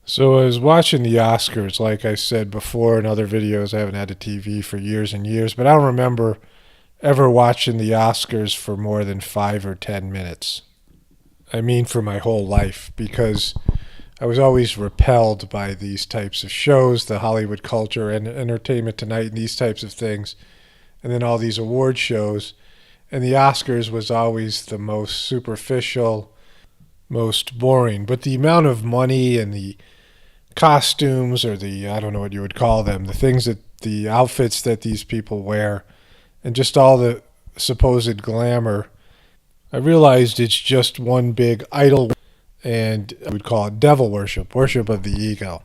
So I was watching the Oscars, like I said before in other videos. I haven't had a TV for years and years, but I don't remember ever watching the Oscars for more than 5 or 10 minutes. I mean, for my whole life, because I was always repelled by these types of shows, the Hollywood culture and Entertainment Tonight and these types of things, and then all these award shows. And the Oscars was always the most superficial, most boring. But the amount of money and the costumes, or the, I don't know what you would call them, the things that the outfits that these people wear, and just all the supposed glamour, I realized it's just one big idol, and I would call it devil worship, worship of the ego,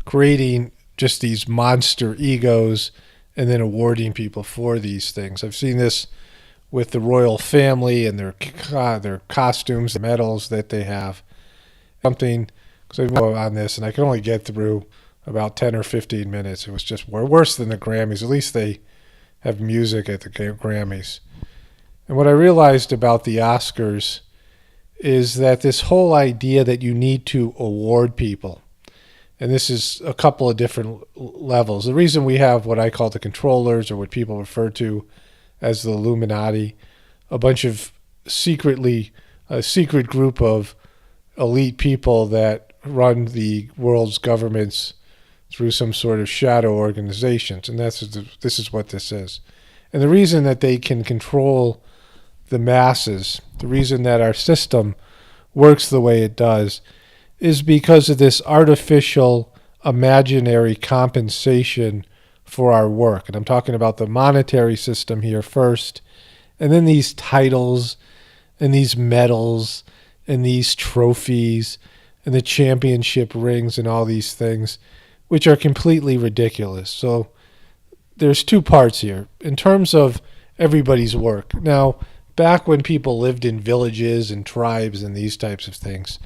creating just these monster egos and then awarding people for these things. I've seen this with the royal family and their costumes, the medals that they have. Something, because I've been on this and I can only get through about 10 or 15 minutes. It was just worse than the Grammys. At least they have music at the Grammys. And what I realized about the Oscars is that this whole idea that you need to award people, and this is a couple of different levels. The reason we have what I call the controllers, or what people refer to as the Illuminati, a bunch of a secret group of elite people that run the world's governments through some sort of shadow organizations, and this is what this is. And the reason that they can control the masses, the reason that our system works the way it does, is because of this artificial, imaginary compensation for our work. And I'm talking about the monetary system here first, and then these titles and these medals and these trophies and the championship rings and all these things, which are completely ridiculous. So there's two parts here in terms of everybody's work. Now, back when people lived in villages and tribes and these types of things,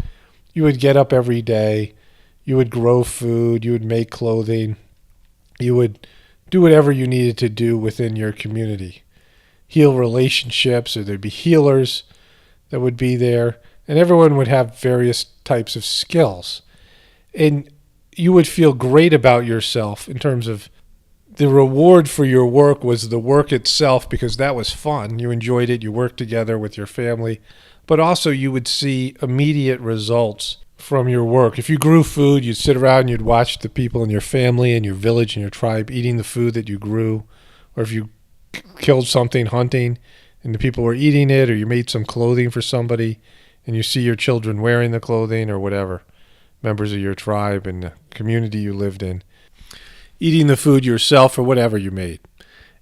you would get up every day, you would grow food, you would make clothing, you would do whatever you needed to do within your community. Heal relationships, or there'd be healers that would be there, and everyone would have various types of skills. And you would feel great about yourself in terms of the reward for your work was the work itself, because that was fun. You enjoyed it. You worked together with your family. But also you would see immediate results from your work. If you grew food, you'd sit around and you'd watch the people in your family and your village and your tribe eating the food that you grew. Or if you killed something hunting and the people were eating it, or you made some clothing for somebody and you see your children wearing the clothing, or whatever, members of your tribe and the community you lived in, eating the food yourself or whatever you made.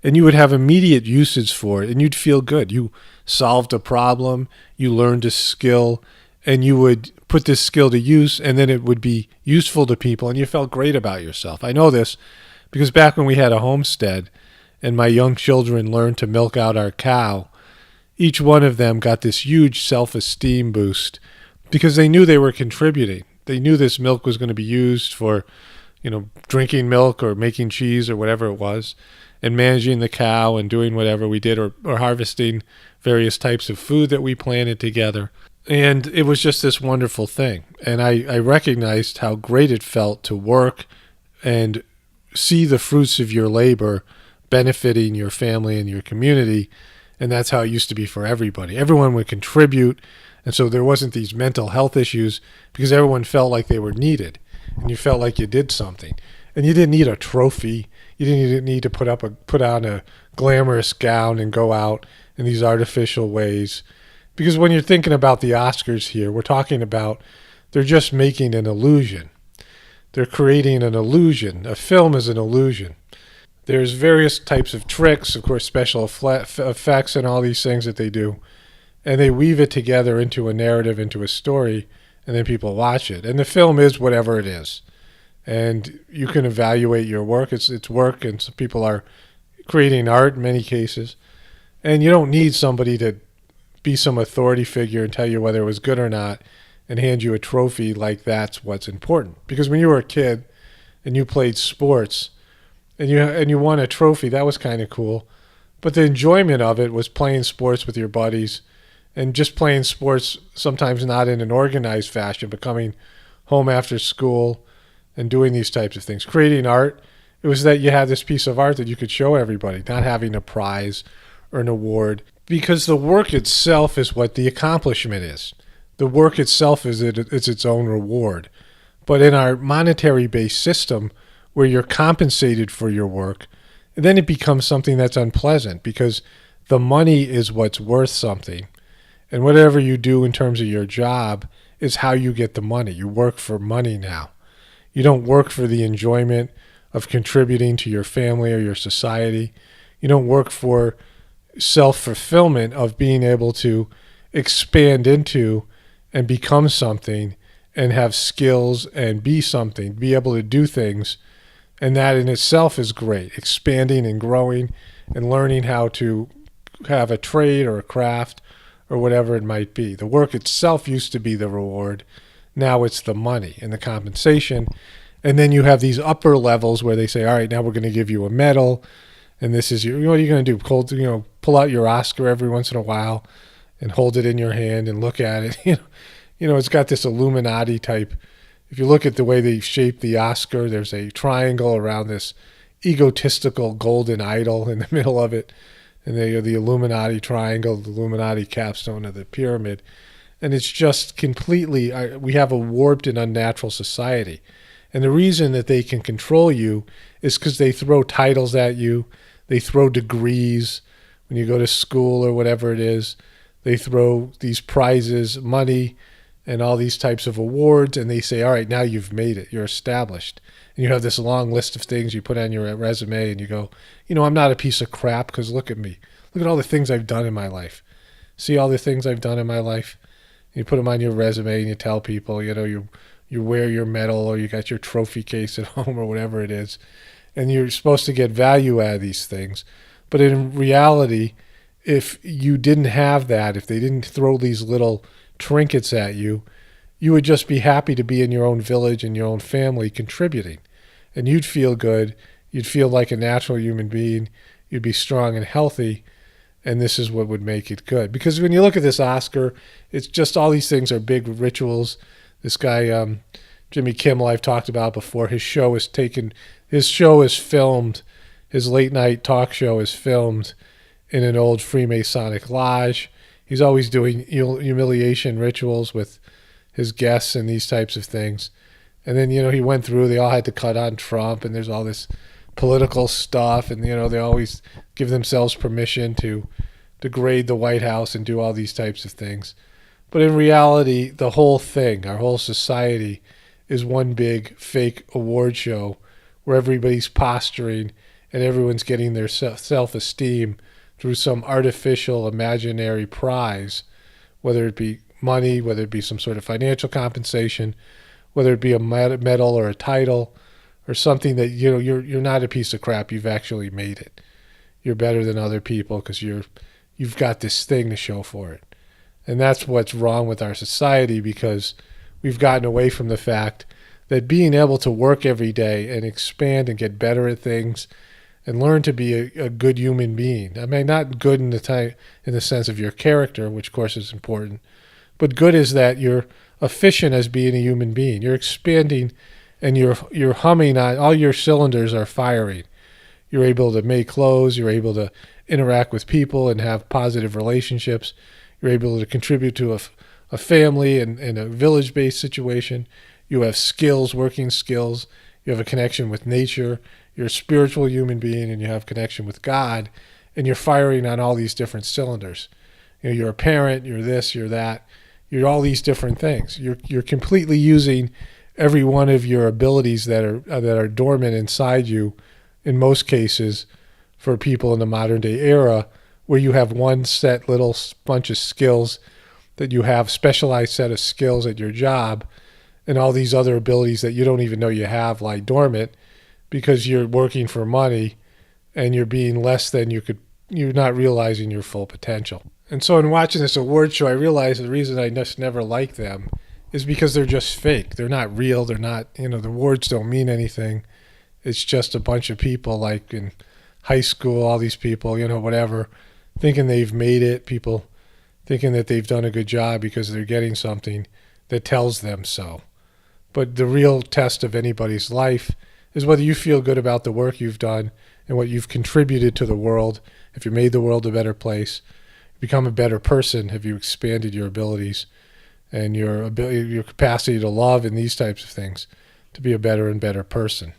And you would have immediate usage for it, and you'd feel good. You solved a problem, you learned a skill, and you would put this skill to use, and then it would be useful to people, and you felt great about yourself. I know this because back when we had a homestead and my young children learned to milk out our cow, each one of them got this huge self-esteem boost because they knew they were contributing. They knew this milk was going to be used for, drinking milk or making cheese or whatever it was, and managing the cow and doing whatever we did, or harvesting various types of food that we planted together. And it was just this wonderful thing. And I recognized how great it felt to work and see the fruits of your labor benefiting your family and your community. And that's how it used to be for everybody. Everyone would contribute. And so there wasn't these mental health issues because everyone felt like they were needed. And you felt like you did something. And you didn't need a trophy. You didn't need to put on a glamorous gown and go out in these artificial ways. Because when you're thinking about the Oscars here, we're talking about they're just making an illusion. They're creating an illusion. A film is an illusion. There's various types of tricks, of course, special effects and all these things that they do. And they weave it together into a narrative, into a story, and then people watch it. And the film is whatever it is. And you can evaluate your work. It's work, and some people are creating art in many cases. And you don't need somebody to be some authority figure and tell you whether it was good or not and hand you a trophy like that's what's important. Because when you were a kid and you played sports and you won a trophy, that was kind of cool. But the enjoyment of it was playing sports with your buddies, and just playing sports, sometimes not in an organized fashion, but coming home after school and doing these types of things. Creating art, it was that you had this piece of art that you could show everybody, not having a prize or an award, because the work itself is what the accomplishment is. The work itself is its own reward. But in our monetary-based system, where you're compensated for your work, then it becomes something that's unpleasant because the money is what's worth something. And whatever you do in terms of your job is how you get the money. You work for money now. You don't work for the enjoyment of contributing to your family or your society. You don't work for self-fulfillment of being able to expand into and become something and have skills and be something, be able to do things. And that in itself is great, expanding and growing and learning how to have a trade or a craft or whatever it might be. The work itself used to be the reward. Now it's the money and the compensation. And then you have these upper levels where they say, all right, now we're going to give you a medal. And this is your, what are you going to do? Pull out your Oscar every once in a while and hold it in your hand and look at it. It's got this Illuminati type. If you look at the way they shaped the Oscar, there's a triangle around this egotistical golden idol in the middle of it. And they are the Illuminati triangle, the Illuminati capstone of the pyramid. And it's just completely, we have a warped and unnatural society. And the reason that they can control you is because they throw titles at you. They throw degrees when you go to school or whatever it is. They throw these prizes, money, and all these types of awards, and they say, all right, now you've made it. You're established. And you have this long list of things you put on your resume, and you go, I'm not a piece of crap because look at me. Look at all the things I've done in my life. See all the things I've done in my life? And you put them on your resume, and you tell people, you wear your medal or you got your trophy case at home or whatever it is, and you're supposed to get value out of these things. But in reality, if you didn't have that, if they didn't throw these little trinkets at you, you would just be happy to be in your own village and your own family contributing. And you'd feel good. You'd feel like a natural human being. You'd be strong and healthy. And this is what would make it good. Because when you look at this Oscar, it's just all these things are big rituals. This guy, Jimmy Kimmel, I've talked about before, his show is filmed, his late night talk show is filmed in an old Freemasonic lodge. He's always doing humiliation rituals with his guests and these types of things. And then, he went through, they all had to cut on Trump, and there's all this political stuff, and, they always give themselves permission to degrade the White House and do all these types of things. But in reality, the whole thing, our whole society, is one big fake award show where everybody's posturing and everyone's getting their self-esteem through some artificial imaginary prize, whether it be money, whether it be some sort of financial compensation, whether it be a medal or a title or something that, you're not a piece of crap. You've actually made it. You're better than other people because you've got this thing to show for it. And that's what's wrong with our society, because we've gotten away from the fact that being able to work every day and expand and get better at things and learn to be a good human being. I mean, not good in the sense of your character, which of course is important, but good is that you're efficient as being a human being. You're expanding and you're humming on, all your cylinders are firing. You're able to make clothes, you're able to interact with people and have positive relationships. You're able to contribute to a family and a village-based situation. You have skills, working skills. You have a connection with nature. You're a spiritual human being, and you have connection with God, and you're firing on all these different cylinders. You're a parent, you're this, you're that. You're all these different things. You're completely using every one of your abilities that are dormant inside you, in most cases, for people in the modern day era, where you have one set little bunch of skills that you have, specialized set of skills at your job, and all these other abilities that you don't even know you have lie dormant because you're working for money and you're being less than you're not realizing your full potential. And so in watching this award show, I realized the reason I just never liked them is because they're just fake. They're not real. They're not, the awards don't mean anything. It's just a bunch of people like in high school, all these people, whatever, thinking they've made it, people thinking that they've done a good job because they're getting something that tells them so. But the real test of anybody's life is whether you feel good about the work you've done and what you've contributed to the world. If you made the world a better place, become a better person, have you expanded your abilities and your capacity to love and these types of things to be a better and better person.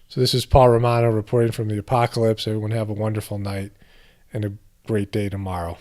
So this is Paul Romano reporting from the apocalypse. Everyone have a wonderful night and a great day tomorrow.